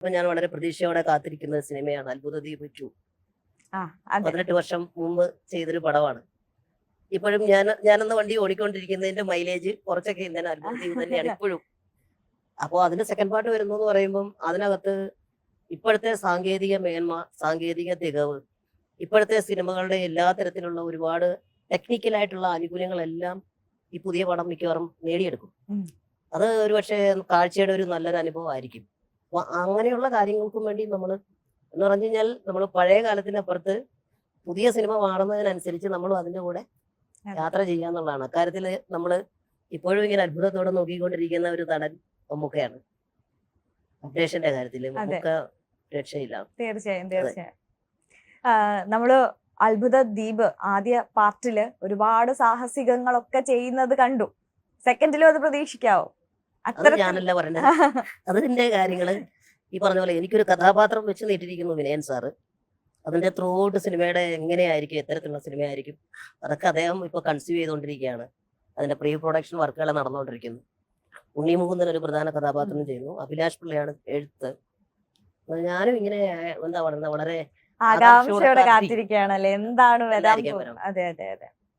അപ്പൊ ഞാൻ വളരെ പ്രതീക്ഷയോടെ കാത്തിരിക്കുന്ന സിനിമയാണ് അത്ഭുത ദ്വീപ് 2. 18 വർഷം മുമ്പ് ചെയ്തൊരു പടമാണ്. ഇപ്പോഴും ഞാനന്ന് വണ്ടി ഓടിക്കൊണ്ടിരിക്കുന്നതിന്റെ മൈലേജ് കുറച്ചൊക്കെ ഇന്ധന അത്ഭുത ദ്വീപ് തന്നെയാണ് ഇപ്പോഴും. അപ്പോൾ അതിന്റെ സെക്കൻഡ് പാർട്ട് വരുന്നു എന്ന് പറയുമ്പം അതിനകത്ത് ഇപ്പോഴത്തെ സാങ്കേതിക മേന്മ, സാങ്കേതിക തികവ്, ഇപ്പോഴത്തെ സിനിമകളുടെ എല്ലാ തരത്തിലുള്ള ഒരുപാട് ടെക്നിക്കലായിട്ടുള്ള ആനുകൂല്യങ്ങളെല്ലാം ഈ പുതിയ പടം മിക്കവാറും നേടിയെടുക്കും. അത് ഒരു പക്ഷേ കാഴ്ചയുടെ ഒരു നല്ലൊരു അനുഭവമായിരിക്കും. അപ്പൊ അങ്ങനെയുള്ള കാര്യങ്ങൾക്കും വേണ്ടി നമ്മൾ എന്ന് പറഞ്ഞു കഴിഞ്ഞാൽ നമ്മൾ പഴയ കാലത്തിനപ്പുറത്ത് പുതിയ സിനിമ മാറുന്നതിനനുസരിച്ച് നമ്മളും അതിന്റെ കൂടെ യാത്ര ചെയ്യാന്നുള്ളതാണ്. അക്കാര്യത്തിൽ നമ്മൾ ഇപ്പോഴും ഇങ്ങനെ അത്ഭുതത്തോടെ നോക്കിക്കൊണ്ടിരിക്കുന്ന ഒരു നടൻ മമ്മൂക്കയാണ്. അപ്ഡേഷന്റെ കാര്യത്തിൽ മമ്മൂക്ക രക്ഷയില്ല. തീർച്ചയായും. നമ്മള് അത്ഭുത ദ്വീപ് ആദ്യ പാർട്ടില് ഒരുപാട് സാഹസികങ്ങളൊക്കെ ചെയ്യുന്നത് കണ്ടു. സെക്കൻഡിലും അത് പ്രതീക്ഷിക്കാവോ? അത് ഞാനല്ല പറഞ്ഞത്, അതിന്റെ കാര്യങ്ങള് ഈ പറഞ്ഞ പോലെ എനിക്കൊരു കഥാപാത്രം വെച്ച് നീട്ടിരിക്കുന്നു വിനയൻ സാറ്. അതിന്റെ ത്രൂ ഔട്ട് സിനിമയുടെ എങ്ങനെയായിരിക്കും, എത്തരത്തിലുള്ള സിനിമയായിരിക്കും, അതൊക്കെ അദ്ദേഹം ഇപ്പൊ കൺസീവ് ചെയ്തുകൊണ്ടിരിക്കുകയാണ്. അതിന്റെ പ്രീ പ്രൊഡക്ഷൻ വർക്കുകൾ നടന്നുകൊണ്ടിരിക്കുന്നു. ഉണ്ണി മുകുന്ദൻ ഒരു പ്രധാന കഥാപാത്രം ചെയ്യുന്നു. അഭിലാഷ് പിള്ളയാണ് എഴുത്ത്. ഞാനും ഇങ്ങനെ എന്താ പറയുന്നത്, വളരെ ആകാംക്ഷയോടെ കാത്തിരിക്കുകയാണല്ലേ എന്താണ് വരാൻ പോകുന്നത്. അതെ.